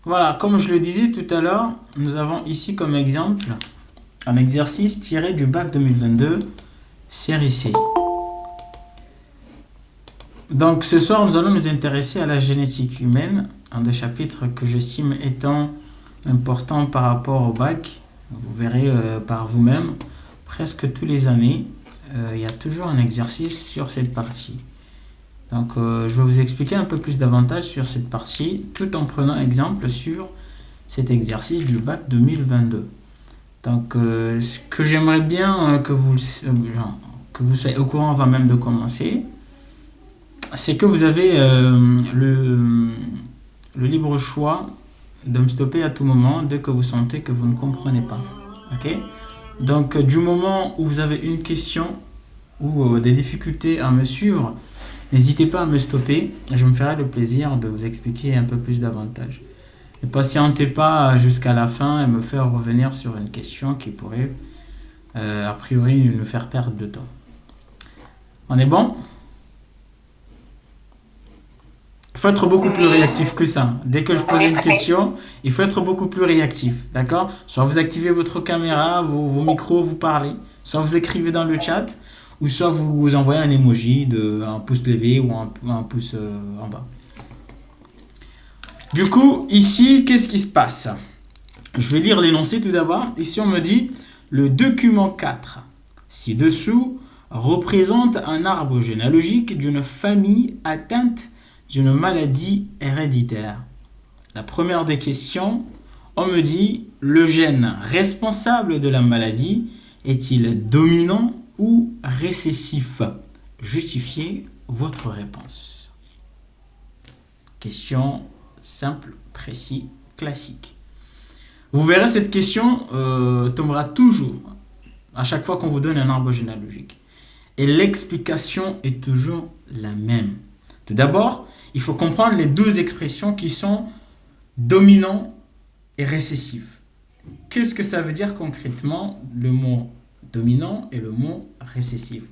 Voilà, comme je le disais tout à l'heure, nous avons ici comme exemple un exercice tiré du bac 2022, série C. Donc ce soir, nous allons nous intéresser à la génétique humaine, un des chapitres que j'estime étant important par rapport au bac. Vous verrez par vous-même, presque tous les années, il y a toujours un exercice sur cette partie. Donc je vais vous expliquer un peu plus davantage sur cette partie, tout en prenant exemple sur cet exercice du bac 2022. Donc ce que j'aimerais bien que vous soyez au courant avant même de commencer, c'est que vous avez le libre choix de me stopper à tout moment dès que vous sentez que vous ne comprenez pas. Ok? Donc du moment où vous avez une question ou des difficultés à me suivre, n'hésitez pas à me stopper, je me ferai le plaisir de vous expliquer un peu plus davantage. Ne patientez pas jusqu'à la fin et me faire revenir sur une question qui pourrait a priori nous faire perdre de temps. On est bon? Il faut être beaucoup plus réactif que ça. Dès que je pose une question, il faut être beaucoup plus réactif. D'accord? Soit vous activez votre caméra, vos micros, vous parlez. Soit vous écrivez dans le chat, ou soit vous envoyez un emoji de un pouce levé ou un pouce en bas. Du coup, ici, qu'est-ce qui se passe? Je vais lire l'énoncé tout d'abord. Ici, on me dit le document 4 ci-dessous représente un arbre généalogique d'une famille atteinte d'une maladie héréditaire. La première des questions, on me dit le gène responsable de la maladie est-il dominant ou récessif? Justifiez votre réponse. Question simple, précis, classique. Vous verrez, cette question tombera toujours à chaque fois qu'on vous donne un arbre généalogique. Et l'explication est toujours la même. Tout d'abord, il faut comprendre les deux expressions qui sont dominant et récessif. Qu'est-ce que ça veut dire concrètement, le mot dominant et le mot récessif?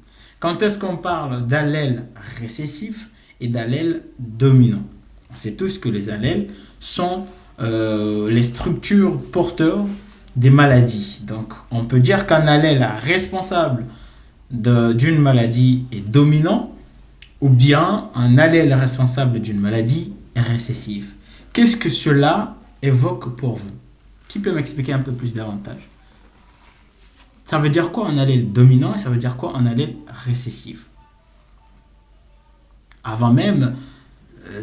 Quand est-ce qu'on parle d'allèle récessif et d'allèle dominant? On sait tous que les allèles sont les structures porteurs des maladies. Donc, on peut dire qu'un allèle responsable d'une maladie est dominant, ou bien un allèle responsable d'une maladie est récessif. Qu'est-ce que cela évoque pour vous? Qui peut m'expliquer un peu plus davantage? Ça veut dire quoi un allèle dominant et ça veut dire quoi un allèle récessif? Avant même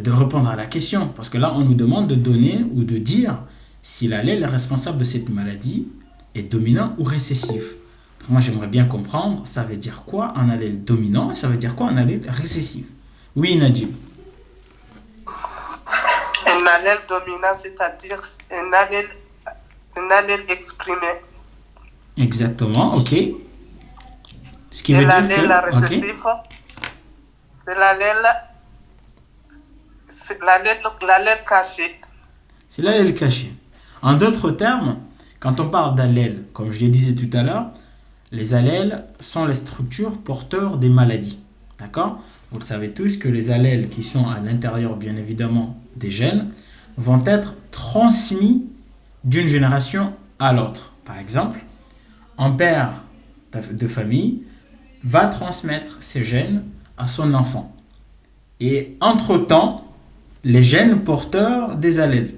de répondre à la question, parce que là on nous demande de donner ou de dire si l'allèle responsable de cette maladie est dominant ou récessif. Moi, j'aimerais bien comprendre, ça veut dire quoi un allèle dominant et ça veut dire quoi un allèle récessif? Oui, Najib. Un allèle dominant, c'est-à-dire un allèle exprimé. Exactement, ok. Ce qui et veut dire l'allèle que... récessif, Okay. c'est l'allèle caché. C'est l'allèle caché. En d'autres termes, quand on parle d'allèle, comme je le disais tout à l'heure, les allèles sont les structures porteurs des maladies. D'accord? Vous le savez tous que les allèles qui sont à l'intérieur, bien évidemment, des gènes, vont être transmis d'une génération à l'autre. Par exemple, un père de famille va transmettre ses gènes à son enfant. Et entre-temps, les gènes porteurs des allèles.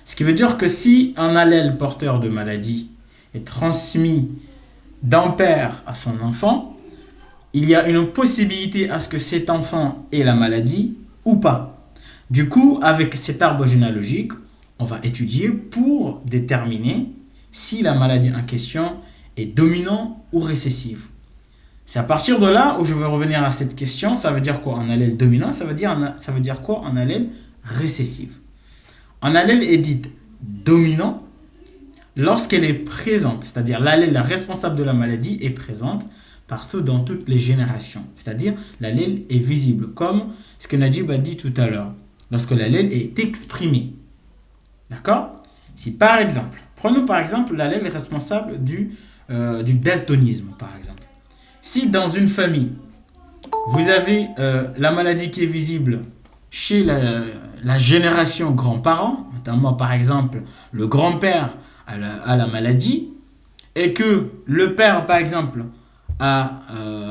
Ce qui veut dire que si un allèle porteur de maladie est transmis d'un père à son enfant, il y a une possibilité à ce que cet enfant ait la maladie ou pas. Du coup, avec cet arbre généalogique, on va étudier pour déterminer si la maladie en question est dominante ou récessive. C'est à partir de là où je vais revenir à cette question. Ça veut dire quoi un allèle dominant? Ça veut dire quoi un allèle récessif? Un allèle est dit dominant lorsqu'elle est présente, c'est-à-dire l'allèle responsable de la maladie est présente partout dans toutes les générations, c'est-à-dire l'allèle est visible, comme ce que Najib a dit tout à l'heure, lorsque l'allèle est exprimé. D'accord? Si par exemple, prenons par exemple l'allèle responsable du daltonisme, par exemple. Si dans une famille, vous avez la maladie qui est visible chez la génération grands-parents, notamment par exemple le grand-père a la maladie, et que le père par exemple a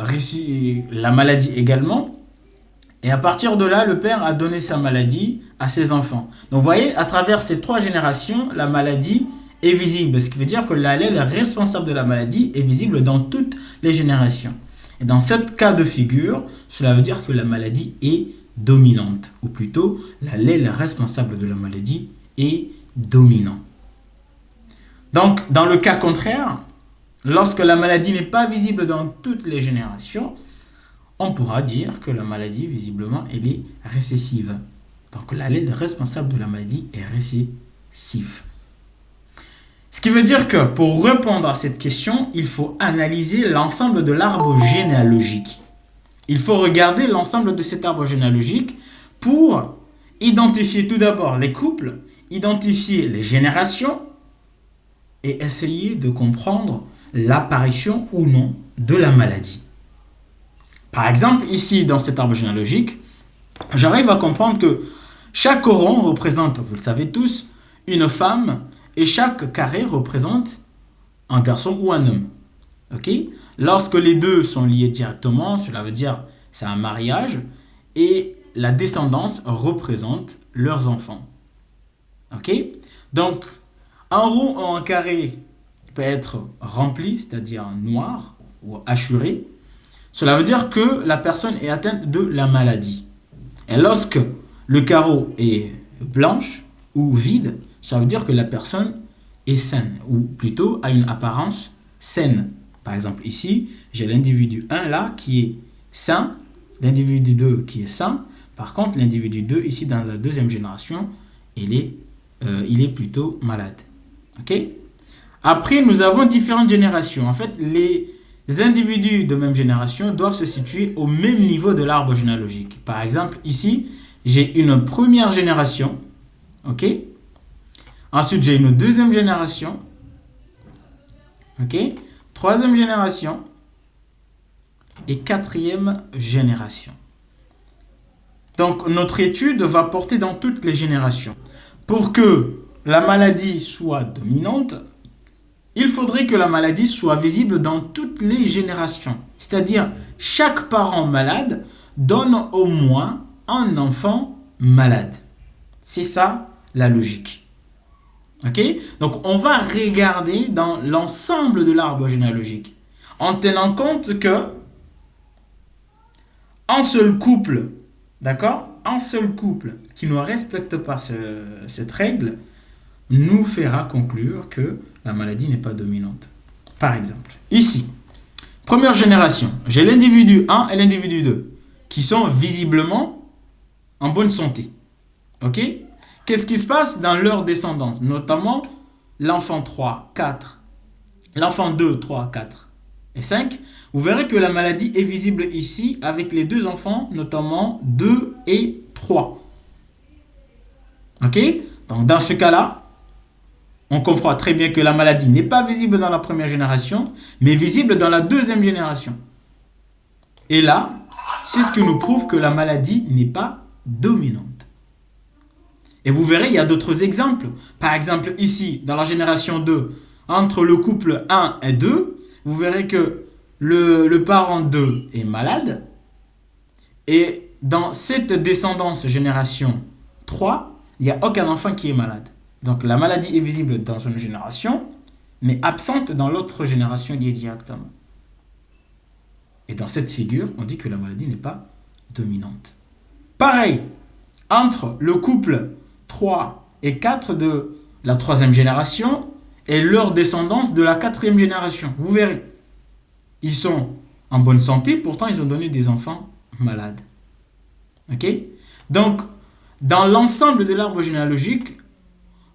reçu la maladie également, et à partir de là, le père a donné sa maladie à ses enfants. Donc vous voyez, à travers ces 3 générations, la maladie est visible, ce qui veut dire que l'allèle responsable de la maladie est visible dans toutes les générations. Et dans ce cas de figure, cela veut dire que la maladie est dominante, ou plutôt l'allèle responsable de la maladie est dominant. Donc, dans le cas contraire, lorsque la maladie n'est pas visible dans toutes les générations, on pourra dire que la maladie, visiblement, elle est récessive. Donc, l'allèle responsable de la maladie est récessif. Ce qui veut dire que pour répondre à cette question, il faut analyser l'ensemble de l'arbre généalogique. Il faut regarder l'ensemble de cet arbre généalogique pour identifier tout d'abord les couples, identifier les générations et essayer de comprendre l'apparition ou non de la maladie. Par exemple, ici, dans cet arbre généalogique, j'arrive à comprendre que chaque rond représente, vous le savez tous, une femme et chaque carré représente un garçon ou un homme. Ok? Lorsque les deux sont liés directement, cela veut dire c'est un mariage et la descendance représente leurs enfants. Ok? Donc, un rond ou un carré peut être rempli, c'est-à-dire noir ou hachuré. Cela veut dire que la personne est atteinte de la maladie. Et lorsque le carreau est blanche ou vide, ça veut dire que la personne est saine, ou plutôt a une apparence saine. Par exemple, ici, j'ai l'individu 1 là qui est sain, l'individu 2 qui est sain. Par contre, l'individu 2, ici dans la deuxième génération, il est plutôt malade. Ok? Après, nous avons différentes générations. En fait, les individus de même génération doivent se situer au même niveau de l'arbre généalogique. Par exemple, ici, j'ai une première génération. Ok? Ensuite, j'ai une deuxième génération. Ok? Troisième génération. Et quatrième génération. Donc, notre étude va porter dans toutes les générations. Pour que la maladie soit dominante, il faudrait que la maladie soit visible dans toutes les générations. C'est-à-dire, chaque parent malade donne au moins un enfant malade. C'est ça la logique. Ok? Donc, on va regarder dans l'ensemble de l'arbre généalogique en tenant compte que un seul couple, d'accord? Un seul couple qui ne respecte pas cette règle nous fera conclure que la maladie n'est pas dominante. Par exemple, ici, première génération, j'ai l'individu 1 et l'individu 2 qui sont visiblement en bonne santé. Ok? Qu'est-ce qui se passe dans leur descendance? Notamment l'enfant 3, 4, l'enfant 2, 3, 4 et 5. Vous verrez que la maladie est visible ici avec les deux enfants, notamment 2 et 3. Ok? Donc dans ce cas-là, on comprend très bien que la maladie n'est pas visible dans la première génération, mais visible dans la deuxième génération. Et là, c'est ce qui nous prouve que la maladie n'est pas dominante. Et vous verrez, il y a d'autres exemples. Par exemple, ici, dans la génération 2, entre le couple 1 et 2, vous verrez que le parent 2 est malade. Et dans cette descendance génération 3, il n'y a aucun enfant qui est malade. Donc la maladie est visible dans une génération, mais absente dans l'autre génération liée directement. Et dans cette figure, on dit que la maladie n'est pas dominante. Pareil, entre le couple 3 et 4 de la troisième génération et leur descendance de la quatrième génération. Vous verrez, ils sont en bonne santé, pourtant ils ont donné des enfants malades. Ok? Donc, dans l'ensemble de l'arbre généalogique,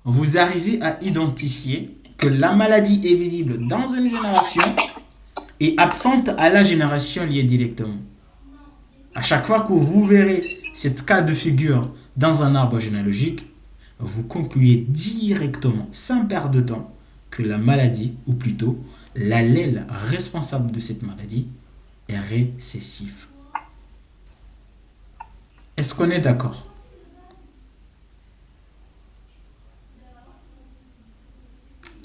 vous arrivez à identifier que la maladie est visible dans une génération et absente à la génération liée directement. À chaque fois que vous verrez ce cas de figure dans un arbre généalogique, vous concluez directement, sans perdre de temps, que la maladie, ou plutôt l'allèle responsable de cette maladie, est récessif. Est-ce qu'on est d'accord?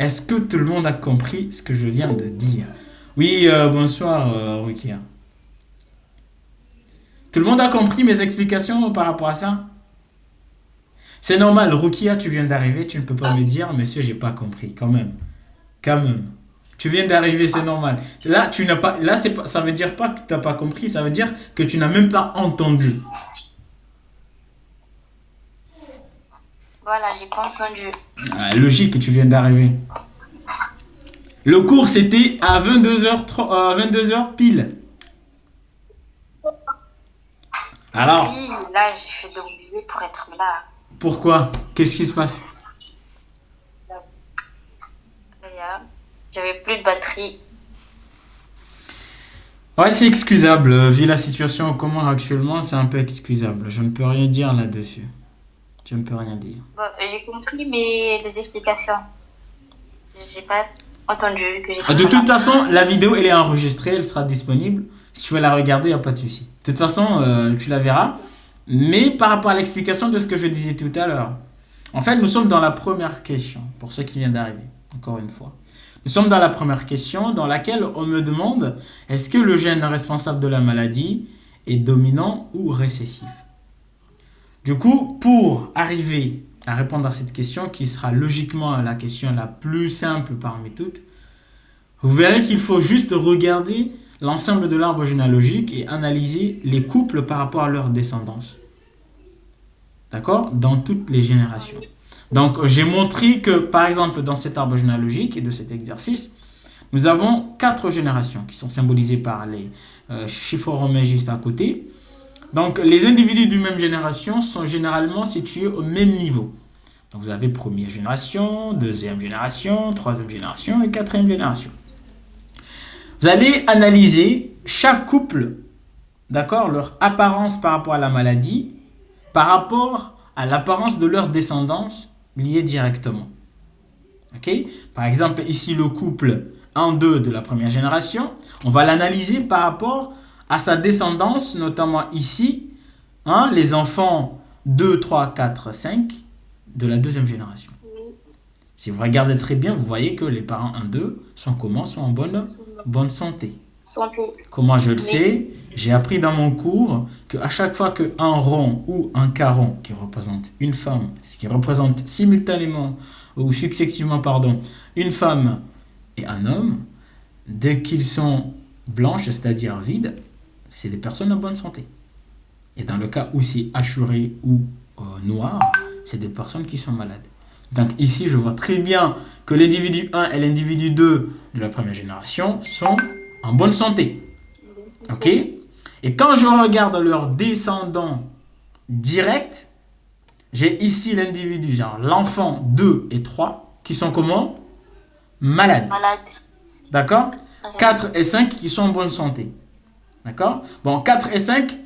Est-ce que tout le monde a compris ce que je viens de dire? Oui, bonsoir, Rukia. Tout le monde a compris mes explications par rapport à ça? C'est normal, Rukia, tu viens d'arriver, tu ne peux pas me dire, monsieur, j'ai pas compris, quand même. Quand même. Tu viens d'arriver, c'est normal. Là, tu n'as pas, là, c'est pas, ça veut dire pas que tu n'as pas compris, ça veut dire que tu n'as même pas entendu. Voilà, j'ai pas entendu. Ah, logique que tu viens d'arriver. Le cours, c'était à 22h pile. Alors, Oui, là, j'ai fait d'oublier pour être là. pourquoi? Qu'est-ce qui se passe? Rien. J'avais plus de batterie. Ouais, c'est excusable. Vu la situation comment actuellement, c'est un peu excusable. Je ne peux rien dire là-dessus. Je ne peux rien dire. Bon, j'ai compris, mais les explications. J'ai pas entendu que j'étais De pas toute là. façon, la vidéo, elle est enregistrée, elle sera disponible. Si tu veux la regarder, il n'y a pas de souci. De toute façon, tu la verras. Mais par rapport à l'explication de ce que je disais tout à l'heure, en fait, nous sommes dans la première question, pour ceux qui viennent d'arriver, encore une fois. Nous sommes dans la première question dans laquelle on me demande est-ce que le gène responsable de la maladie est dominant ou récessif? Du coup, pour arriver à répondre à cette question, qui sera logiquement la question la plus simple parmi toutes, vous verrez qu'il faut juste regarder l'ensemble de l'arbre généalogique et analyser les couples par rapport à leur descendance. D'accord? Dans toutes les générations. Donc, j'ai montré que, par exemple, dans cet arbre généalogique et de cet exercice, nous avons 4 générations qui sont symbolisées par les chiffres romains juste à côté. Donc, les individus d'une même génération sont généralement situés au même niveau. Donc, vous avez première génération, deuxième génération, troisième génération et quatrième génération. Vous allez analyser chaque couple, d'accord, leur apparence par rapport à la maladie, par rapport à l'apparence de leur descendance liée directement. Ok? Par exemple, ici, le couple 1-2 de la première génération, on va l'analyser par rapport à sa descendance, notamment ici, les enfants 2, 3, 4, 5 de la deuxième génération. Oui, Si vous regardez très bien, vous voyez que les parents 1-2 sont comment? Sont en bonne santé. santé. Comment je le Oui. sais? J'ai appris dans mon cours qu'à chaque fois qu'un rond ou un caron qui représente une femme, qui représente simultanément ou successivement, une femme et un homme, dès qu'ils sont blanches, c'est-à-dire vides, c'est des personnes en bonne santé. Et dans le cas où c'est assuré ou noir, c'est des personnes qui sont malades. Donc ici, je vois très bien que l'individu 1 et l'individu 2 de la première génération sont en bonne santé. Ok? Et quand je regarde leurs descendants directs, j'ai ici l'individu, genre l'enfant 2 et 3, qui sont comment? Malades. Malade. D'accord? 4 et 5 qui sont en bonne santé. D'accord? Bon, 4 et 5,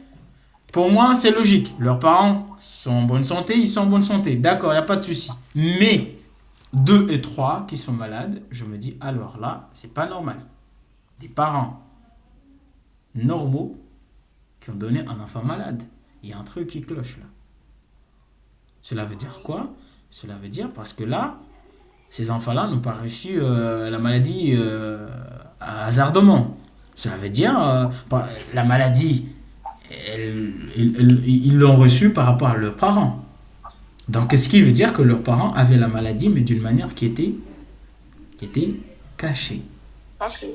pour moi, c'est logique. Leurs parents sont en bonne santé, ils sont en bonne santé. D'accord, il n'y a pas de souci. Mais 2 et 3 qui sont malades, je me dis, alors là, c'est pas normal. Des parents normaux qui ont donné un enfant malade. Il y a un truc qui cloche là. Cela veut dire quoi? Cela veut dire parce que là, ces enfants-là n'ont pas reçu la maladie hasardement. Cela veut dire la maladie, ils l'ont reçue par rapport à leurs parents. Donc, ce qui veut dire que leurs parents avaient la maladie, mais d'une manière qui était cachée. Caché.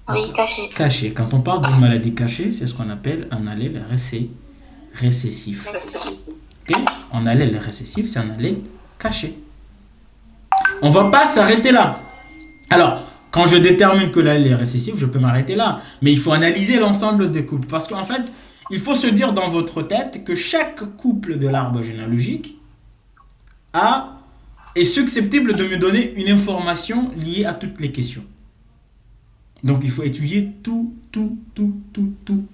Oui, caché. Cachée. Quand on parle d'une maladie cachée, c'est ce qu'on appelle un allèle récessif. Ok? Un allèle récessif, c'est un allèle caché. On ne va pas s'arrêter là. Alors, quand je détermine que l'allèle est récessif, je peux m'arrêter là. Mais il faut analyser l'ensemble des couples. Parce qu'en fait, il faut se dire dans votre tête que chaque couple de l'arbre généalogique est susceptible de me donner une information liée à toutes les questions. Donc, il faut étudier tous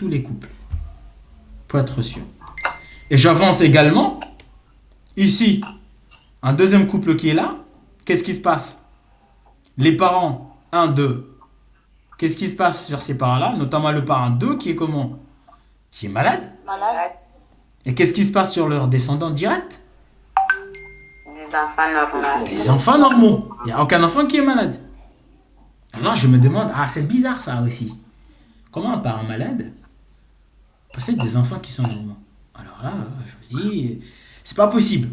les couples. Pour être sûr. Et j'avance également. Ici, un deuxième couple qui est là. Qu'est-ce qui se passe? Les parents 1, 2. Qu'est-ce qui se passe sur ces parents-là? Notamment le parent 2 qui est comment? Qui est malade. Malade. Et qu'est-ce qui se passe sur leurs descendants directs? enfants normaux. Des enfants normaux. Il n'y a aucun enfant qui est malade. Alors je me demande, c'est bizarre ça aussi. Comment un parent malade possède des enfants qui sont normaux? Alors là, je vous dis, c'est pas possible.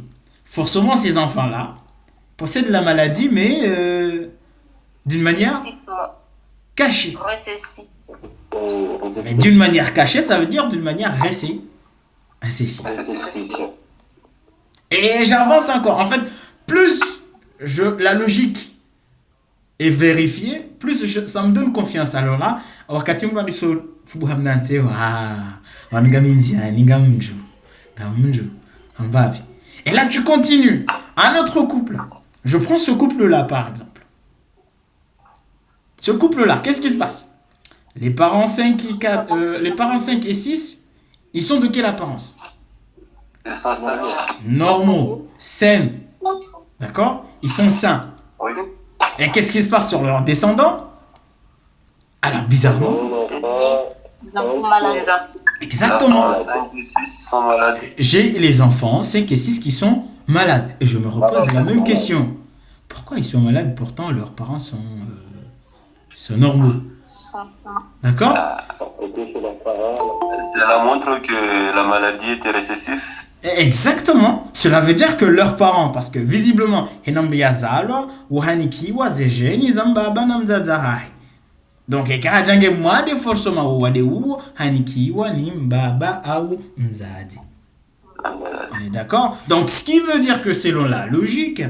Forcément, ces enfants-là possèdent la maladie, mais d'une manière cachée. Récessif. Mais d'une manière cachée, ça veut dire d'une manière récessive. Et j'avance encore. En fait, plus la logique est vérifiée, plus ça me donne confiance. Alors là, et là, tu continues. Un autre couple. Je prends ce couple-là, par exemple. Ce couple-là, qu'est-ce qui se passe? Les parents 5 et 6, ils sont de quelle apparence? Ils sont installés. Normaux, sains. D'accord? Ils sont sains. Oui. Et qu'est-ce qui se passe sur leurs descendants? Alors, bizarrement. Ils ont malades. Exactement. Les 5 et 6 sont malades. J'ai les enfants 5 et 6 qui sont malades. Et je me repose la même question. Pourquoi ils sont malades pourtant leurs parents sont normaux? D'accord? Cela montre que la maladie était récessive. Exactement. Cela veut dire que leurs parents, parce que visiblement, donc on est d'accord? Donc ce qui veut dire que selon la logique,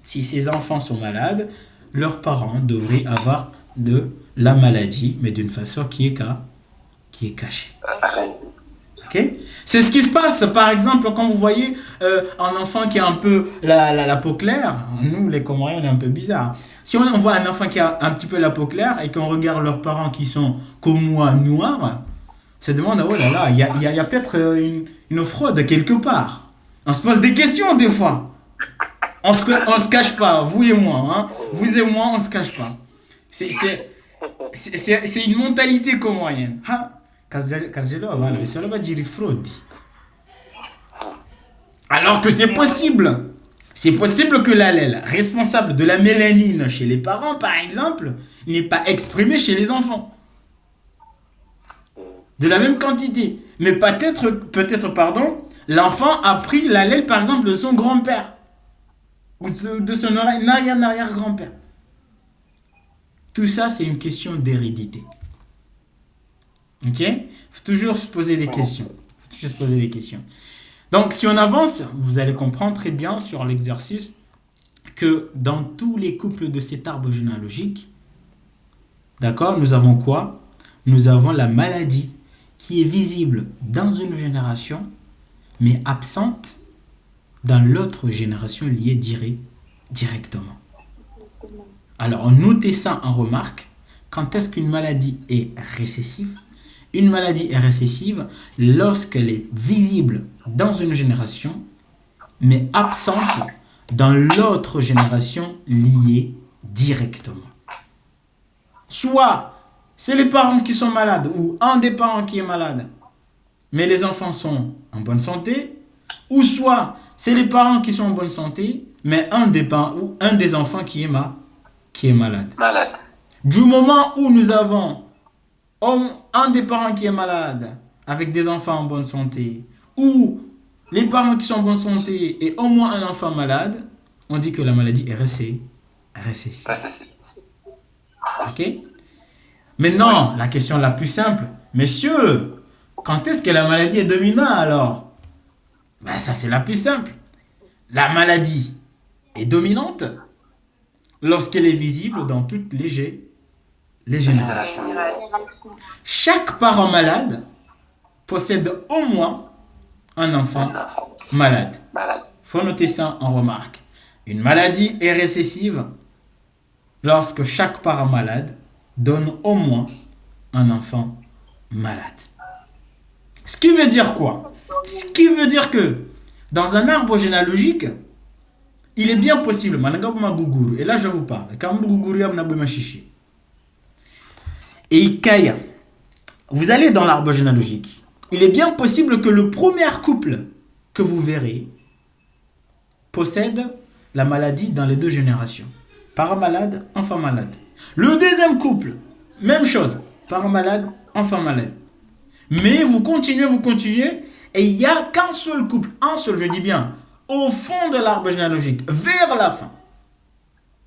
si ces enfants sont malades, leurs parents devraient avoir de la maladie, mais d'une façon qui est cachée. Okay? C'est ce qui se passe, par exemple, quand vous voyez un enfant qui a un peu la peau claire. Nous, les Comoriens, on est un peu bizarres. Si on voit un enfant qui a un petit peu la peau claire et qu'on regarde leurs parents qui sont comme moi, noirs, on se demande, oh là là, il y a peut-être une fraude quelque part. On se pose des questions des fois. On se cache pas, vous et moi. Hein? Vous et moi, on se cache pas. C'est une mentalité comorienne. Alors que c'est possible. C'est possible que l'allèle responsable de la mélanine chez les parents, par exemple, n'est pas exprimé chez les enfants. De la même quantité. Mais peut-être, l'enfant a pris l'allèle, par exemple, de son grand-père. Ou de son arrière-grand-père. Tout ça, c'est une question d'hérédité. Ok? Il faut toujours se poser des questions. Donc, si on avance, vous allez comprendre très bien sur l'exercice que dans tous les couples de cet arbre généalogique, d'accord, nous avons quoi? Nous avons la maladie qui est visible dans une génération, mais absente dans l'autre génération liée directement. Alors, notez ça en remarque. Quand est-ce qu'une maladie est récessive? Une maladie est récessive lorsqu'elle est visible dans une génération, mais absente dans l'autre génération liée directement. Soit c'est les parents qui sont malades ou un des parents qui est malade, mais les enfants sont en bonne santé, ou soit c'est les parents qui sont en bonne santé, mais un des enfants qui est malade. Du moment où nous avons un des parents qui est malade avec des enfants en bonne santé, ou les parents qui sont en bonne santé et au moins un enfant malade, on dit que la maladie est récessive. Ok? Maintenant, la question la plus simple, messieurs, quand est-ce que la maladie est dominante alors? Ça c'est la plus simple. La maladie est dominante lorsqu'elle est visible dans toutes les générations. Chaque parent malade possède au moins un enfant malade. Faut noter ça en remarque. Une maladie est récessive lorsque chaque parent malade donne au moins un enfant malade. Ce qui veut dire quoi? Ce qui veut dire que dans un arbre généalogique, il est bien possible, et là je vous parle, et Kaya, vous allez dans l'arbre généalogique, il est bien possible que le premier couple que vous verrez possède la maladie dans les deux générations. Parents malades, enfants malades. Le deuxième couple, même chose. Parents malades, enfants malades. Mais vous continuez, et il n'y a qu'un seul couple, un seul, je dis bien, au fond de l'arbre généalogique, vers la fin,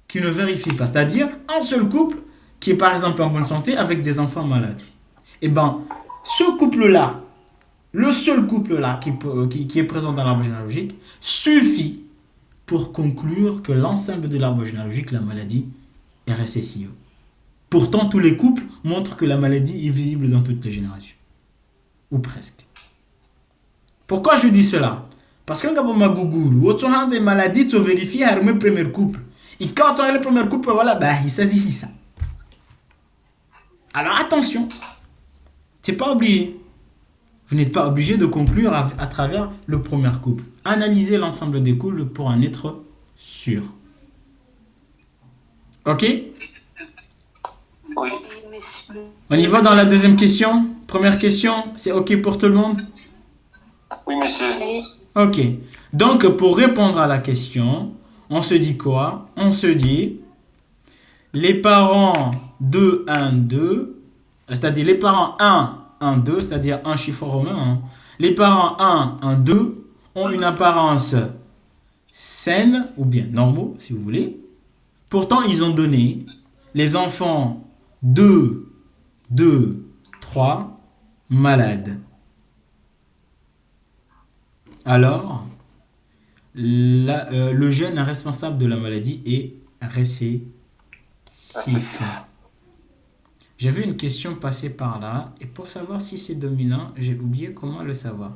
qui ne vérifie pas. C'est-à-dire un seul couple qui est par exemple en bonne santé avec des enfants malades. Eh bien, ce couple-là, le seul couple-là qui est présent dans l'arbre généalogique, suffit pour conclure que l'ensemble de l'arbre généalogique, la maladie, est récessive. Pourtant, tous les couples montrent que la maladie est visible dans toutes les générations. Ou presque. Pourquoi je dis cela? Parce que quand on a Google, on a maladie, tu vérifies le premier couple. Et quand on a le premier couple, voilà, il s'agit ça. Alors attention, tu n'es pas obligé. Vous n'êtes pas obligé de conclure à travers le premier couple. Analysez l'ensemble des couples pour en être sûr. Ok? Oui. On y va dans la deuxième question. Première question, c'est ok pour tout le monde? Oui, monsieur. Oui. Ok. Donc, pour répondre à la question, on se dit quoi? On se dit les parents 2, 1, 2, c'est-à-dire les parents 1, 1, 2, c'est-à-dire un chiffre romain. Hein. Les parents 1, 1, 2 ont une apparence saine, ou bien normaux, si vous voulez. Pourtant, ils ont donné les enfants 2, 2, 3 malades. Alors, le gène responsable de la maladie est récessif. J'ai vu une question passer par là, et pour savoir si c'est dominant, j'ai oublié comment le savoir.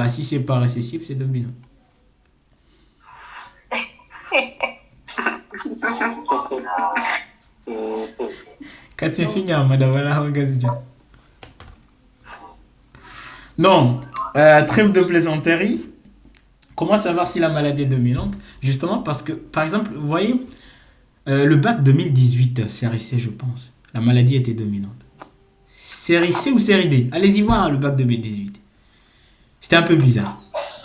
Si c'est pas récessif, c'est dominant. Quand c'est fini, madame, non, trêve de plaisanterie. Comment savoir si la maladie est dominante? Justement parce que, par exemple, vous voyez, le bac 2018, série C, je pense, la maladie était dominante. Série C ou série D? Allez-y voir le bac 2018. C'était un peu bizarre.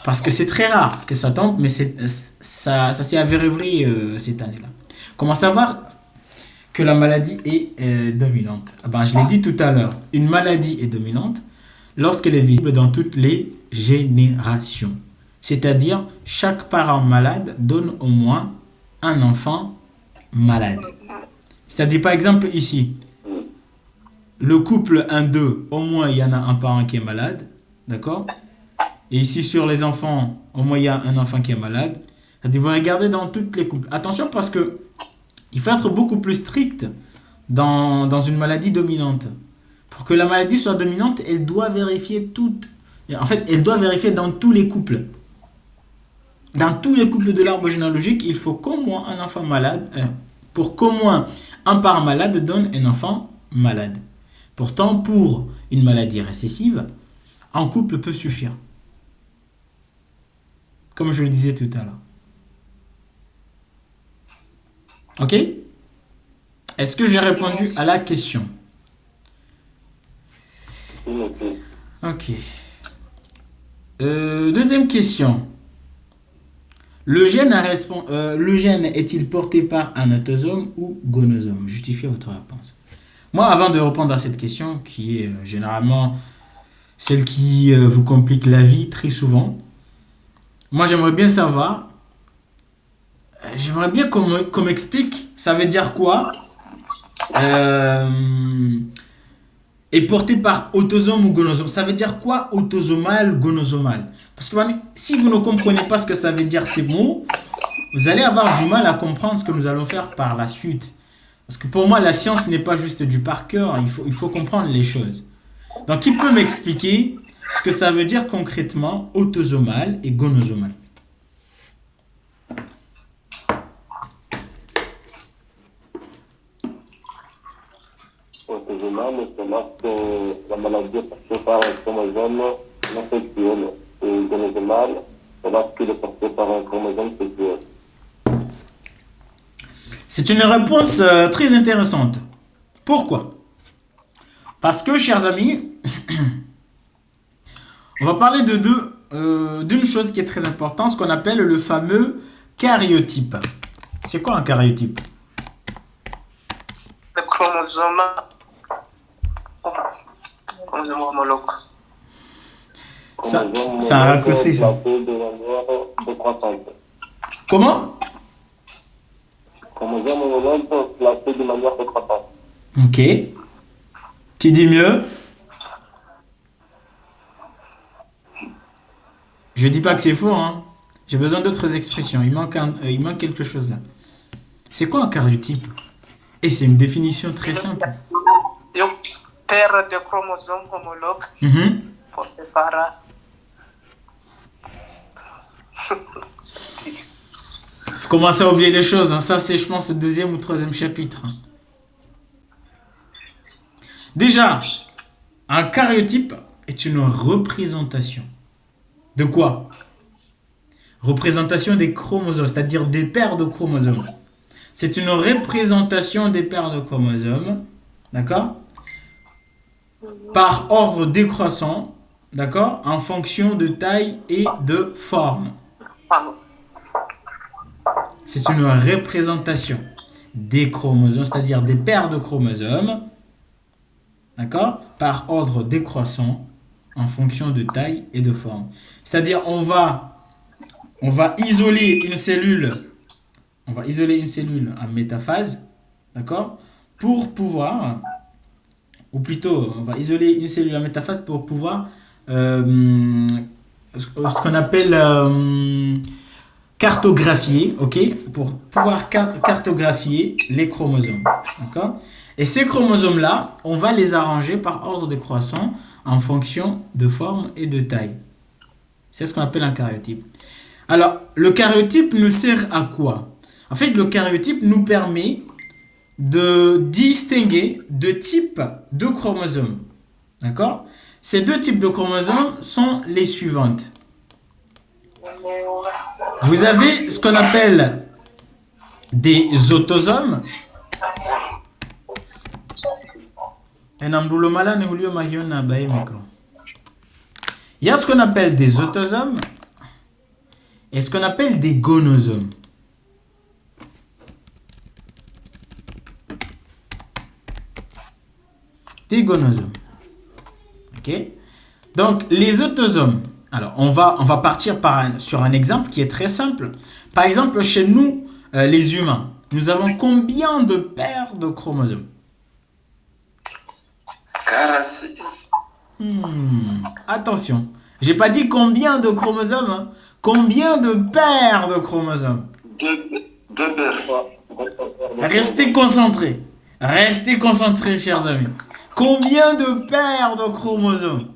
Parce que c'est très rare que ça tombe, mais ça s'est avéré vrai cette année-là. Comment savoir que la maladie est dominante? Je l'ai dit tout à l'heure. Une maladie est dominante lorsqu'elle est visible dans toutes les générations. C'est-à-dire, chaque parent malade donne au moins un enfant malade. C'est-à-dire, par exemple, ici, le couple 1-2, au moins il y en a un parent qui est malade. D'accord? Et ici, sur les enfants, au moins il y a un enfant qui est malade. C'est-à-dire, vous regardez dans toutes les couples. Attention parce que il faut être beaucoup plus strict dans une maladie dominante. Pour que la maladie soit dominante, elle doit vérifier toutes. En fait, elle doit vérifier dans tous les couples. Dans tous les couples de l'arbre généalogique, il faut qu'au moins un enfant malade, pour qu'au moins un parent malade donne un enfant malade. Pourtant, pour une maladie récessive, un couple peut suffire. Comme je le disais tout à l'heure. Ok? Est-ce que j'ai répondu à la question? Ok. Deuxième question. Le gène est-il porté par un autosome ou gonosome? Justifiez votre réponse. Moi, avant de répondre à cette question, qui est généralement celle qui vous complique la vie très souvent, moi j'aimerais bien savoir, qu'on m'explique, ça veut dire quoi est porté par autosome ou gonosome. Ça veut dire quoi autosomal, gonosomal? Parce que si vous ne comprenez pas ce que ça veut dire ces mots, vous allez avoir du mal à comprendre ce que nous allons faire par la suite. Parce que pour moi, la science n'est pas juste du par cœur, il faut comprendre les choses. Donc, qui peut m'expliquer ce que ça veut dire concrètement autosomal et gonosomal? Autosomal, c'est lorsque la maladie est portée par un chromosome non sexuel. Et gonosomal, c'est lorsqu'il est porté par un chromosome sexuel. C'est une réponse très intéressante. Pourquoi? Parce que, chers amis, on va parler d'une chose qui est très importante, ce qu'on appelle le fameux Karyotype. C'est quoi un karyotype? Le chromosome homologue. Ça, Chromosome c'est un raccourci, ça. placé de manière décroissante. Comment? Chromosome homologue placé de manière décroissante. Ok. Qui dit mieux? Je dis pas que c'est faux, hein. J'ai besoin d'autres expressions. Il manque quelque chose là. C'est quoi un karyotype? Et c'est une définition très simple. Une paire de chromosomes homologues Mhm. portés par Faut commencer à oublier les choses, hein. Ça, c'est, je pense, le deuxième ou troisième chapitre, hein. Déjà, un karyotype est une représentation. De quoi? Représentation des chromosomes, c'est-à-dire des paires de chromosomes. C'est une représentation des paires de chromosomes, d'accord? Par ordre décroissant, d'accord? En fonction de taille et de forme. Pardon. C'est une représentation des chromosomes, c'est-à-dire des paires de chromosomes, d'accord? Par ordre décroissant en fonction de taille et de forme. C'est-à-dire on va isoler une cellule, en métaphase, d'accord? Pour pouvoir, ou plutôt, on va isoler une cellule en métaphase pour pouvoir ce qu'on appelle cartographier, ok? Pour pouvoir cartographier les chromosomes, d'accord? Et ces chromosomes-là, on va les arranger par ordre décroissant en fonction de forme et de taille. C'est ce qu'on appelle un karyotype. Alors, le karyotype nous sert à quoi? En fait, le karyotype nous permet de distinguer deux types de chromosomes. D'accord? Ces deux types de chromosomes sont les suivantes. Vous avez ce qu'on appelle des autosomes. Il y a ce qu'on appelle des autosomes et ce qu'on appelle des gonosomes. Des gonosomes. Ok? Donc, les autosomes. Alors, on va partir sur un exemple qui est très simple. Par exemple, chez nous, les humains, nous avons combien de paires de chromosomes? 46. Attention, j'ai pas dit combien de chromosomes, hein. Combien de paires de chromosomes? Deux paires. Restez concentrés. Restez concentrés, chers amis. Combien de paires de chromosomes?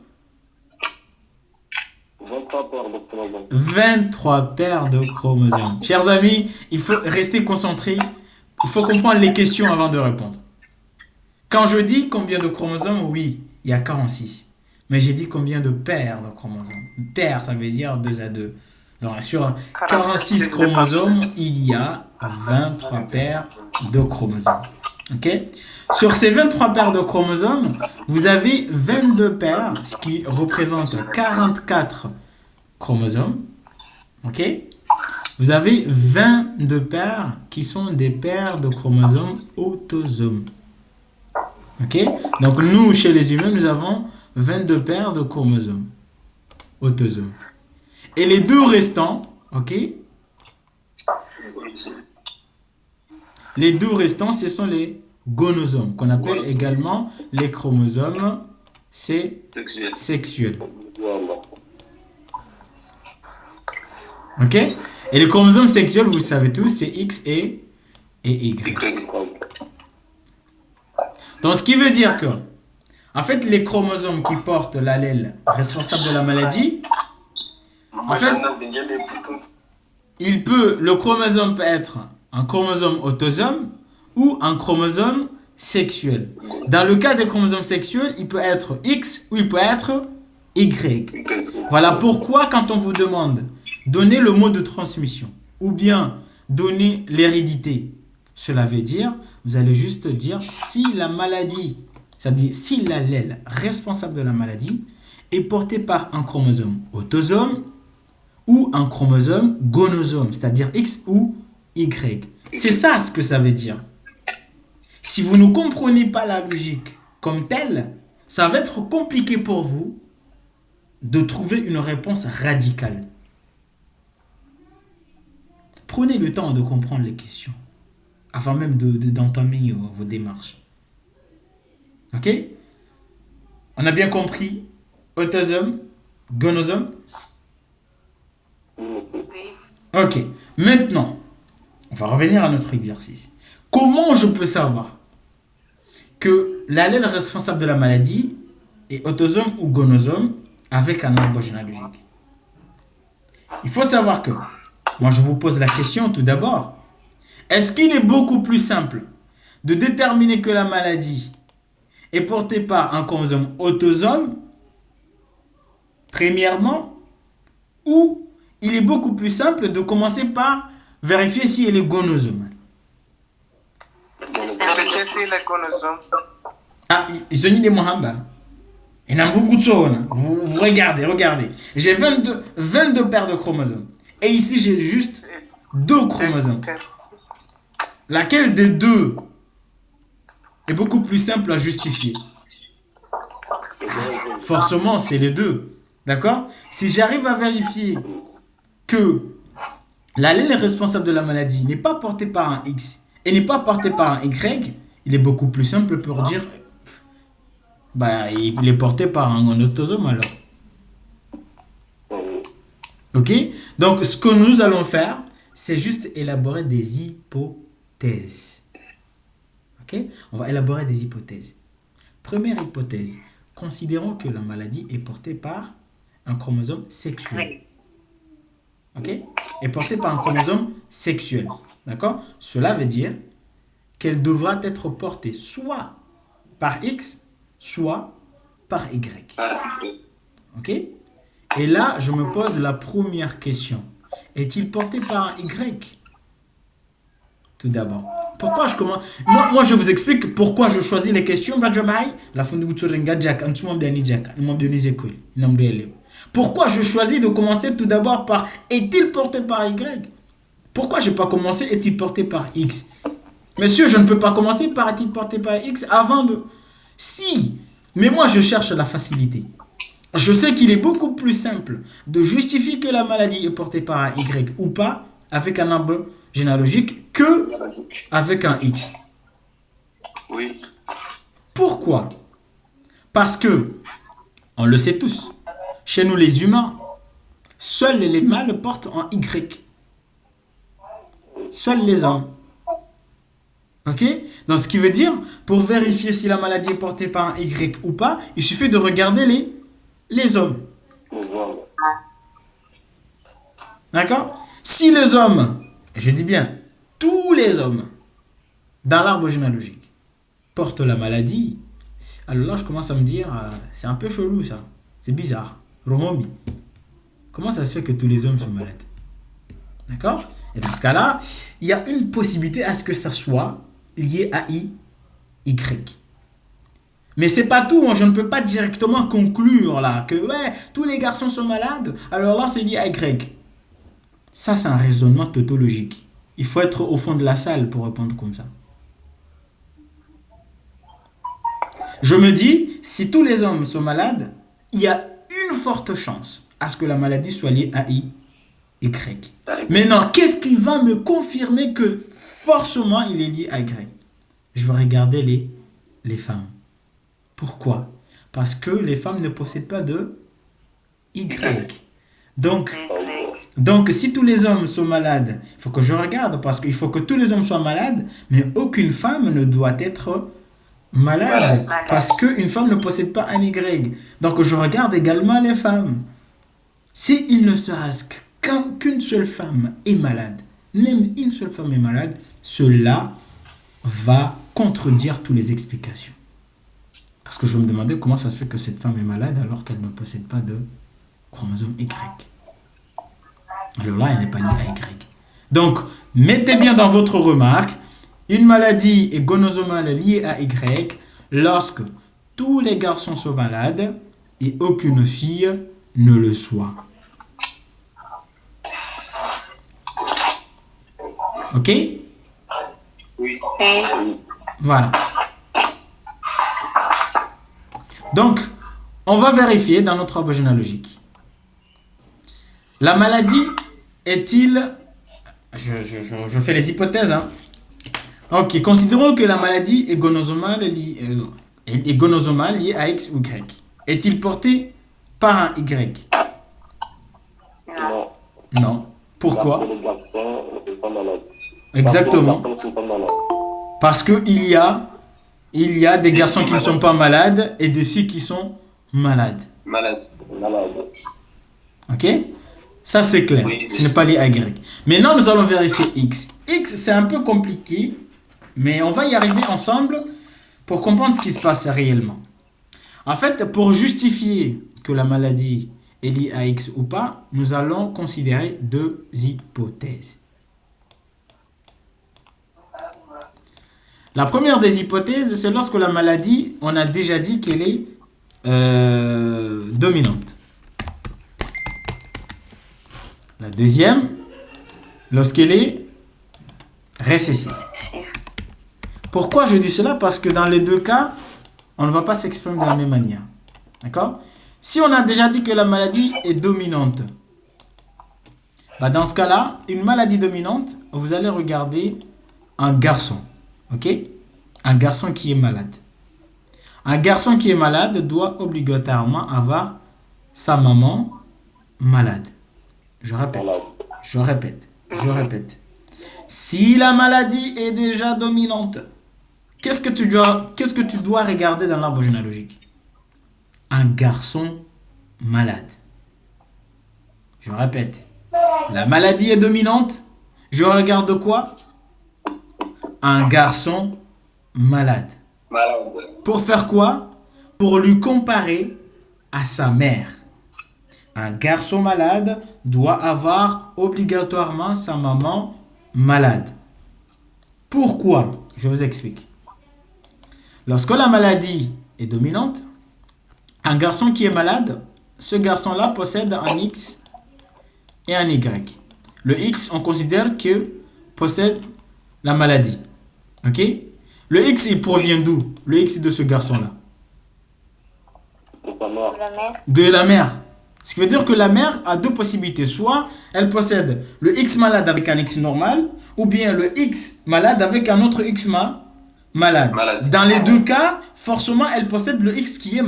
23 paires de chromosomes. 23 paires de chromosomes. Chers amis, il faut rester concentrés. Il faut comprendre les questions avant de répondre. Quand je dis combien de chromosomes, oui, il y a 46. Mais j'ai dit combien de paires de chromosomes. Paire, ça veut dire 2 à 2. Donc sur 46 chromosomes, il y a 23 paires de chromosomes. Ok? Sur ces 23 paires de chromosomes, vous avez 22 paires, ce qui représente 44 chromosomes. Ok? Vous avez 22 paires qui sont des paires de chromosomes autosomes. Ok? Donc nous, chez les humains, nous avons 22 paires de chromosomes autosomes. Et les deux restants, ok? Les deux restants, ce sont les gonosomes, qu'on appelle également les chromosomes sexuels. Ok? Et les chromosomes sexuels, vous le savez tous, c'est X et Y. Donc, ce qui veut dire que, en fait, les chromosomes qui portent l'allèle responsable de la maladie, en fait, le chromosome peut être un chromosome autosome ou un chromosome sexuel. Dans le cas des chromosomes sexuels, il peut être X ou il peut être Y. Voilà pourquoi quand on vous demande donner le mode de transmission ou bien donner l'hérédité, cela veut dire, vous allez juste dire si la maladie, c'est-à-dire si l'allèle responsable de la maladie est porté par un chromosome autosome ou un chromosome gonosome, c'est-à-dire X ou Y. C'est ça ce que ça veut dire. Si vous ne comprenez pas la logique comme telle, ça va être compliqué pour vous de trouver une réponse radicale. Prenez le temps de comprendre les questions avant même d'entamer vos démarches. Ok? On a bien compris autosome, gonosome? Ok. Maintenant, on va revenir à notre exercice. Comment je peux savoir que l'allèle responsable de la maladie est autosome ou gonosome avec un arbre généalogique? Il faut savoir que, moi je vous pose la question tout d'abord, est-ce qu'il est beaucoup plus simple de déterminer que la maladie est portée par un chromosome autosome, premièrement, ou il est beaucoup plus simple de commencer par vérifier si elle est gonosome? Vérifier si les chromosomes. Ah, ils ont dit des Mohamba. Et vous regardez. J'ai 22 paires de chromosomes. Et ici, j'ai juste 2 chromosomes. Laquelle des deux est beaucoup plus simple à justifier? Forcément, c'est les deux. D'accord? Si j'arrive à vérifier que l'allèle responsable de la maladie n'est pas porté par un X et n'est pas porté par un Y, il est beaucoup plus simple pour dire il est porté par un autosome alors. Ok? Donc, ce que nous allons faire, c'est juste élaborer des hypothèses. Ok? On va élaborer des hypothèses. Première hypothèse. Considérons que la maladie est portée par un chromosome sexuel. Ok? Est portée par un chromosome sexuel. D'accord? Cela veut dire qu'elle devra être portée soit par X, soit par Y. Ok? Et là, je me pose la première question. Est-il porté par un Y? Tout d'abord. Pourquoi je commence? Moi, je vous explique pourquoi je choisis les questions. Pourquoi je choisis de commencer tout d'abord par est-il porté par Y? Pourquoi je n'ai pas commencé est-il porté par X? Monsieur, je ne peux pas commencer par est-il porté par X avant de... Si, mais moi je cherche la facilité. Je sais qu'il est beaucoup plus simple de justifier que la maladie est portée par un Y ou pas avec un arbre généalogique que avec un X. Oui. Pourquoi? Parce que, on le sait tous, chez nous les humains, seuls les mâles portent un Y. Seuls les hommes. Ok? Donc ce qui veut dire, pour vérifier si la maladie est portée par un Y ou pas, il suffit de regarder les hommes. D'accord? Si les hommes, je dis bien tous les hommes, dans l'arbre généalogique, portent la maladie, alors là je commence à me dire, c'est un peu chelou ça. C'est bizarre. Romombi. Comment ça se fait que tous les hommes sont malades? D'accord? Et dans ce cas-là, il y a une possibilité à ce que ça soit lié à Y. Mais c'est pas tout, hein. Je ne peux pas directement conclure là que tous les garçons sont malades, alors là c'est lié à Y. Ça c'est un raisonnement tautologique. Il faut être au fond de la salle pour répondre comme ça. Je me dis, si tous les hommes sont malades, il y a une forte chance à ce que la maladie soit liée à Y. Maintenant, qu'est-ce qui va me confirmer que forcément il est lié à Y? Je vais regarder les femmes. Pourquoi? Parce que les femmes ne possèdent pas de Y. Donc, si tous les hommes sont malades, il faut que je regarde parce qu'il faut que tous les hommes soient malades, mais aucune femme ne doit être malade parce qu'une femme ne possède pas un Y. Donc, je regarde également les femmes. Si il ne serait-ce qu'une seule femme est malade, même une seule femme est malade, cela va contredire toutes les explications. Parce que je me demandais comment ça se fait que cette femme est malade alors qu'elle ne possède pas de chromosome Y. Alors là, elle n'est pas liée à Y. Donc, mettez bien dans votre remarque, une maladie est gonosomale liée à Y lorsque tous les garçons sont malades et aucune fille ne le soit. Ok? Oui. Voilà. Donc, on va vérifier dans notre arbre généalogique. La maladie est-il... Je fais les hypothèses. Hein. Ok, considérons que la maladie est gonozomale liée à X ou Y. Est-il porté par un Y? Non. Non. Pourquoi? Parce que les garçons ne sont pas malades. Exactement. Parce que les garçons ne sont pas malades. Parce qu'il y a des garçons qui ne sont pas malades et des filles qui sont malades. Malade. Malades. Ok? Ça, c'est clair. Oui, Ce n'est pas lié à Y. Maintenant, nous allons vérifier X. X, c'est un peu compliqué, mais on va y arriver ensemble pour comprendre ce qui se passe réellement. En fait, pour justifier que la maladie est liée à X ou pas, nous allons considérer deux hypothèses. La première des hypothèses, c'est lorsque la maladie, on a déjà dit qu'elle est dominante. La deuxième, lorsqu'elle est récessive. Pourquoi je dis cela? Parce que dans les deux cas, on ne va pas s'exprimer de la même manière. D'accord? Si on a déjà dit que la maladie est dominante, bah dans ce cas-là, une maladie dominante, vous allez regarder un garçon. Ok? Un garçon qui est malade. Un garçon qui est malade doit obligatoirement avoir sa maman malade. Je répète. Si la maladie est déjà dominante, qu'est-ce que tu dois regarder dans l'arbre généalogique? Un garçon malade. Je répète. La maladie est dominante. Je regarde quoi? Un garçon malade. Malade. Pour faire quoi? Pour lui comparer à sa mère. Un garçon malade doit avoir obligatoirement sa maman malade. Pourquoi? Je vous explique. Lorsque la maladie est dominante, un garçon qui est malade, ce garçon-là possède un X et un Y. Le X, on considère que possède la maladie. Ok? Le X, il provient d'où? Le X de ce garçon-là. De la mère. Ce qui veut dire que la mère a deux possibilités. Soit elle possède le X malade avec un X normal, ou bien le X malade avec un autre X malade. Dans les deux cas, forcément, elle possède le X qui est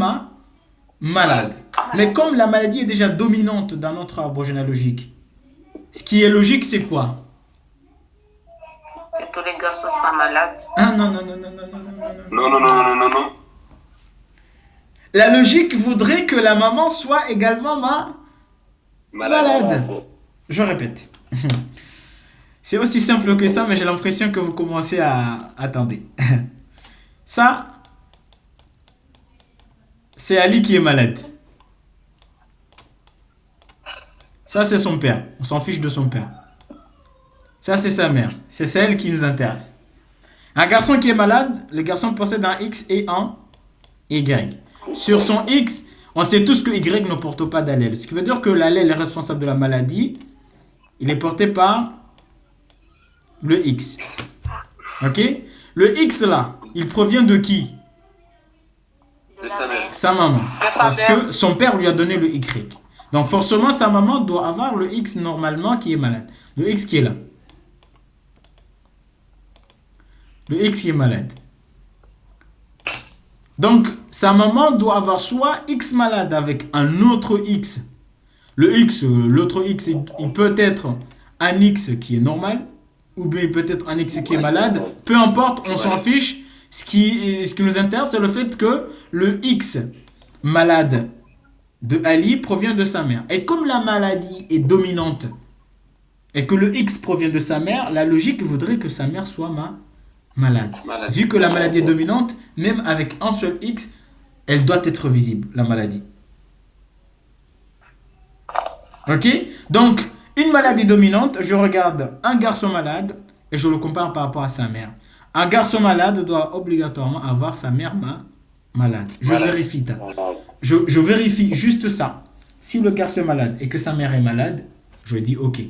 malade. Mais comme la maladie est déjà dominante dans notre arbre généalogique, ce qui est logique, c'est quoi? Que tous les garçons soient malades. Ah non. Non. La logique voudrait que la maman soit également malade. Je répète. C'est aussi simple que ça, mais j'ai l'impression que vous commencez à attendre. Ça, c'est Ali qui est malade. Ça, c'est son père. On s'en fiche de son père. Ça, c'est sa mère. C'est celle qui nous intéresse. Un garçon qui est malade, le garçon possède un X et un Y. Sur son X, on sait tous que Y ne porte pas d'allèle. Ce qui veut dire que l'allèle responsable de la maladie, il est porté par le X. Ok? Le X là, il provient de qui? De sa mère. Sa maman. Parce que son père lui a donné le Y. Donc forcément, sa maman doit avoir le X normalement qui est malade. Le X qui est là. Le X qui est malade. Donc, sa maman doit avoir soit X malade avec un autre X. Le X, l'autre X, il peut être un X qui est normal, ou bien il peut être un X qui est malade. Peu importe, on s'en fiche. Ce qui nous intéresse, c'est le fait que le X malade de Ali provient de sa mère. Et comme la maladie est dominante, et que le X provient de sa mère, la logique voudrait que sa mère soit malade. Vu que la maladie est dominante, même avec un seul X, elle doit être visible, la maladie. Ok? Donc, une maladie dominante, je regarde un garçon malade et je le compare par rapport à sa mère. Un garçon malade doit obligatoirement avoir sa mère malade. Vérifie. Je vérifie juste ça. Si le garçon est malade et que sa mère est malade, je dis ok.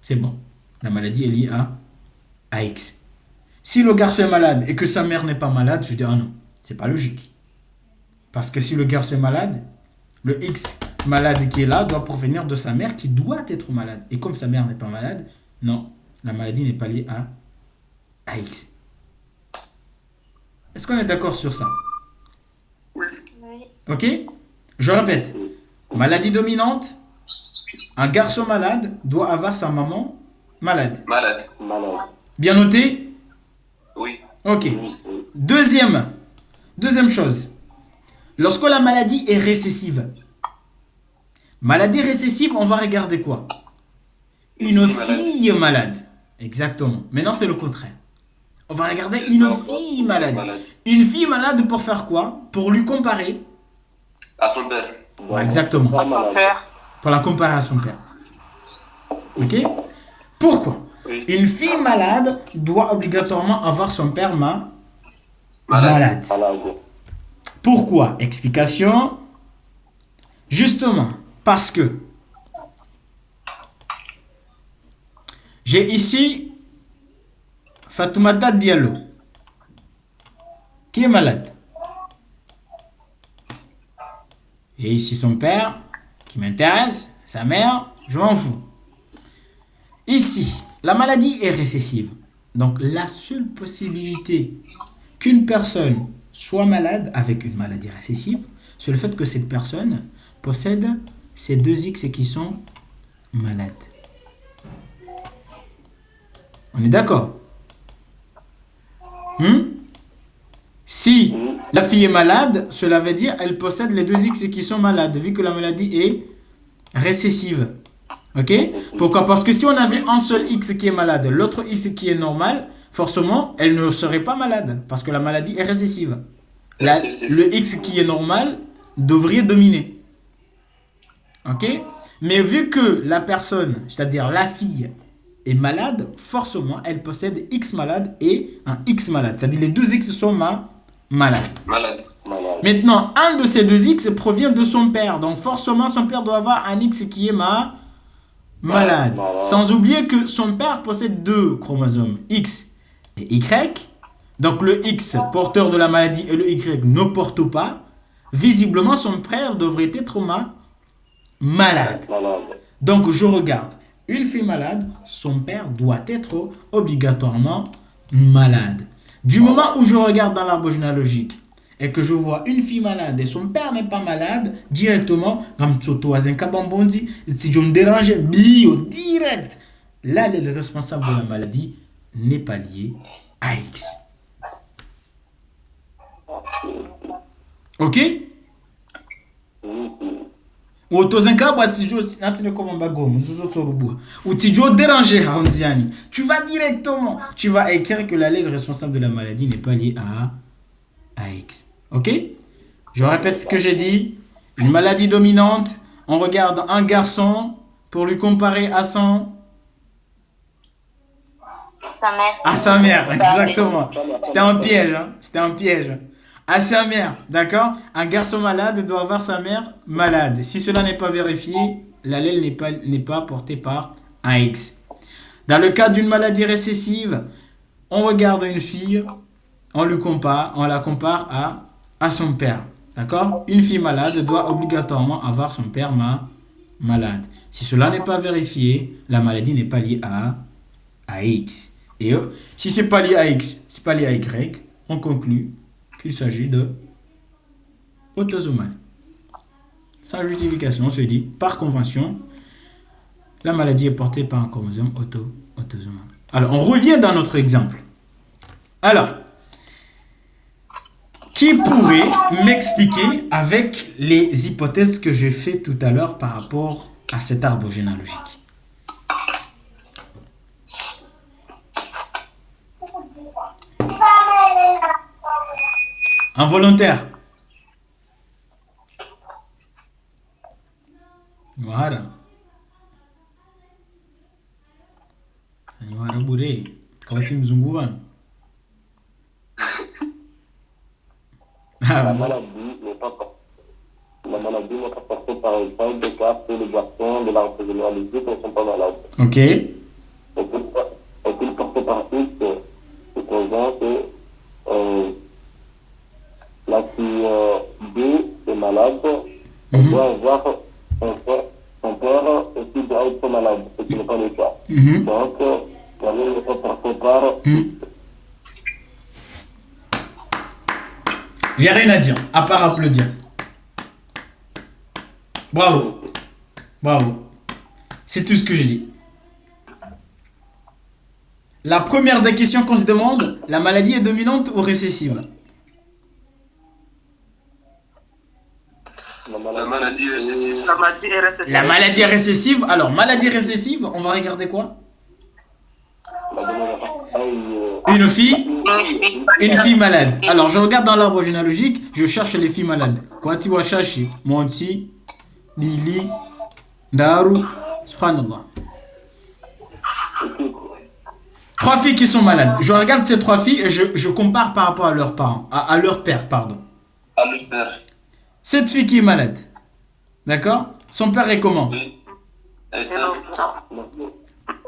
C'est bon. La maladie est liée à à X. Si le garçon est malade et que sa mère n'est pas malade, je dis ah non, c'est pas logique. Parce que si le garçon est malade, le X malade qui est là doit provenir de sa mère qui doit être malade. Et comme sa mère n'est pas malade, non, la maladie n'est pas liée à X. Est-ce qu'on est d'accord sur ça? Oui. Ok? Je répète. Maladie dominante, un garçon malade doit avoir sa maman malade. Malade. Bien noté? Oui. Ok. Deuxième chose. Lorsque la maladie est récessive. Maladie récessive, on va regarder quoi? Une fille malade. Exactement. Maintenant, c'est le contraire. On va regarder une fille malade. Une fille malade pour faire quoi? Pour lui comparer À son père. Ouais, exactement. À son père. Pour la comparer à son père. Ok? Pourquoi? Oui. Une fille malade doit obligatoirement avoir son père malade. Pourquoi? Explication. Justement, parce que j'ai ici Fatoumata Diallo qui est malade. J'ai ici son père qui m'intéresse, sa mère, je m'en fous. Ici, la maladie est récessive. Donc la seule possibilité qu'une personne soit malade avec une maladie récessive, c'est le fait que cette personne possède ces deux X qui sont malades. On est d'accord? Si la fille est malade, cela veut dire qu'elle possède les deux X qui sont malades, vu que la maladie est récessive. Ok? Pourquoi? Parce que si on avait un seul X qui est malade, l'autre X qui est normal, forcément, elle ne serait pas malade, parce que la maladie est récessive. Le X qui est normal devrait dominer. Ok? Mais vu que la personne, c'est-à-dire la fille, est malade, forcément, elle possède X malade et un X malade. C'est-à-dire les deux X sont malades. Maintenant, un de ces deux X provient de son père. Donc, forcément, son père doit avoir un X qui est malade. Sans oublier que son père possède deux chromosomes, X et Y. Donc, le X porteur de la maladie et le Y ne portent pas. Visiblement, son père devrait être malade. Donc, je regarde. Une fille malade, son père doit être obligatoirement malade. Du moment où je regarde dans l'arbre généalogique et que je vois une fille malade et son père n'est pas malade, directement, si je me dérange, direct. Là, le responsable de la maladie n'est pas lié à X. Ok? Ou tu vas directement, tu vas écrire que l'allèle responsable de la maladie n'est pas lié à X. Ok? Je répète ce que j'ai dit. Une maladie dominante, on regarde un garçon pour lui comparer à sa mère. À sa mère, exactement. C'était un piège, hein? C'était un piège. À sa mère, d'accord? Un garçon malade doit avoir sa mère malade. Si cela n'est pas vérifié, l'allèle n'est pas porté par un X. Dans le cas d'une maladie récessive, on regarde une fille, on la compare à son père. D'accord? Une fille malade doit obligatoirement avoir son père malade. Si cela n'est pas vérifié, la maladie n'est pas liée à X. Et si ce n'est pas lié à X, c'est pas lié à Y, on conclut qu'il s'agit de autosomal. Sans justification, on se dit, par convention, la maladie est portée par un chromosome autosomal. Alors, on revient dans notre exemple. Alors, qui pourrait m'expliquer avec les hypothèses que j'ai faites tout à l'heure par rapport à cet arbre généalogique? Un volontaire. Voilà. Senhora Bure. Kawati mzungu bana. La maladie n'est pas portée par exemple car que les garçons de l'arbre généalogique ne sont pas malades. Ok. Est-il porté par X présente, la fille B est malade, elle doit avoir son père aussi doit être malade, ce qui n'est pas le cas. Donc, la même portée par... J'ai rien à dire, à part applaudir. Bravo. Bravo. C'est tout ce que je dis. La première des questions qu'on se demande, la maladie est dominante ou récessive? La maladie récessive. La maladie est récessive. La maladie est récessive. Alors, maladie récessive, on va regarder quoi? Une fille malade. Alors, je regarde dans l'arbre généalogique, je cherche les filles malades. Quoi tu vas chercher? Monti, Lili, Daru, subhanallah. 3 filles qui sont malades. Je regarde ces 3 filles et je compare par rapport à leurs parents, à leur père, pardon. À le père. Cette fille qui est malade, d'accord? Son père est comment? Oui. Et C'est ça, normal.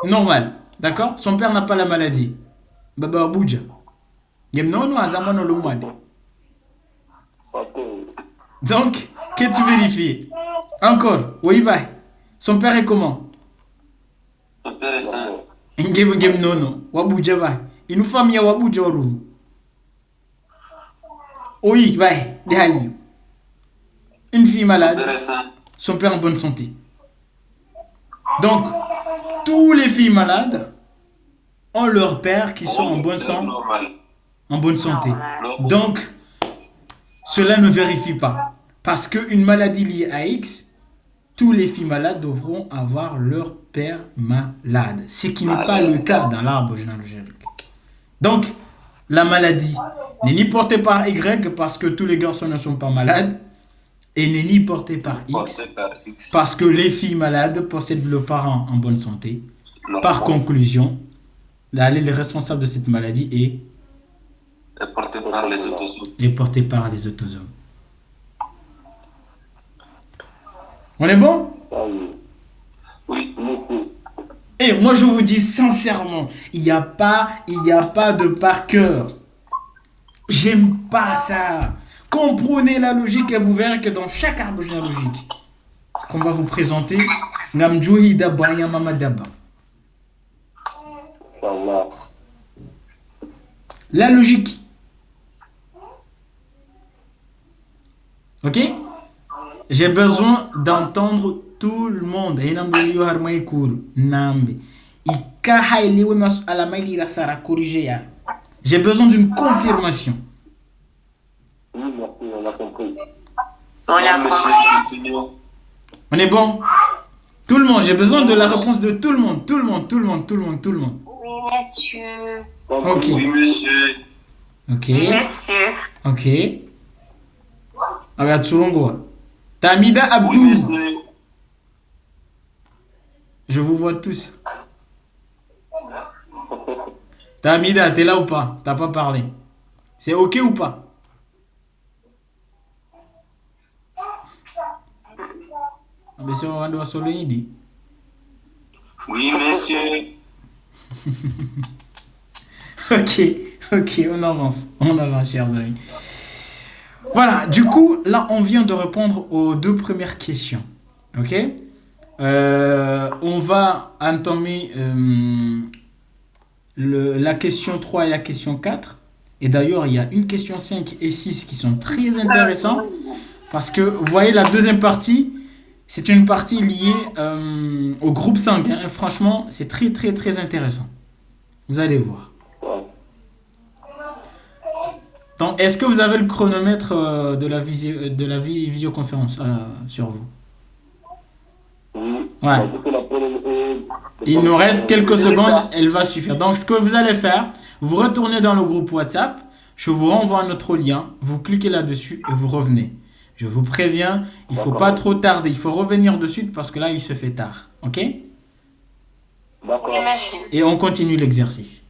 Normal, d'accord? Son père n'a pas la maladie. Baba Abuja. Donc, qu'est-ce que tu vérifies? Encore, oui, bye. Son père est comment? ton père est sain. Ngem nono, Wabuja bye. Il nous famille Wabuja oru. Oui, bye, dehali. Une fille Son malade, père est sain. son père en bonne santé. Donc, tous les filles malades ont leur père qui sont en bonne santé. Normal. En bonne santé. Normal. Donc, cela ne vérifie pas. Parce qu'une maladie liée à X, tous les filles malades devront avoir leur père malade. Ce qui n'est pas le cas dans l'arbre généalogique. Donc, la maladie n'est ni portée par Y parce que tous les garçons ne sont pas malades. Et n'est ni portée par X Porté par X. parce que les filles malades possèdent le parent en bonne santé. Par conclusion, l'allèle responsable de cette maladie est porté par les autosomes. est porté par les autosomes. On est bon? Oui. Et moi je vous dis sincèrement, il n'y a pas de par cœur. J'aime pas ça. Comprenez la logique et vous verrez que dans chaque arbre généalogique qu'on va vous présenter, Ngamjohi Daba Yamama Daba. La logique. Ok? J'ai besoin d'entendre tout le monde. J'ai besoin d'une confirmation. Oui, merci, on a compris. On a Monsieur, compris. continuons. On est bon? Tout le monde, j'ai besoin de la réponse de tout le monde. Tout le monde. Oui, monsieur. Ok. Oui, monsieur. Ok. Monsieur. Ok. Regarde Tsurungo. Tamida Oui, Abdou. monsieur. Je vous vois tous. Tamida, t'es là ou pas? T'as pas parlé. C'est ok ou pas? Ah, mais c'est un doigt sur le idi. Oui, monsieur. Ok, on avance, chers amis. Voilà, du coup, là, on vient de répondre aux 2 premières questions. Ok? On va entamer la question 3 et la question 4. Et d'ailleurs, il y a une question 5 et 6 qui sont très intéressantes. Parce que, vous voyez, la deuxième partie, c'est une partie liée au groupe sanguin. Et franchement, c'est très intéressant. Vous allez voir. Donc, est-ce que vous avez le chronomètre de la visioconférence sur vous? Ouais. Il nous reste quelques secondes, elle va suffire. Donc, ce que vous allez faire, vous retournez dans le groupe WhatsApp, je vous renvoie notre lien, vous cliquez là-dessus et vous revenez. Je vous préviens, il ne faut pas trop tarder, il faut revenir de suite parce que là, il se fait tard. Ok? D'accord. Oui, monsieur. Et on continue l'exercice.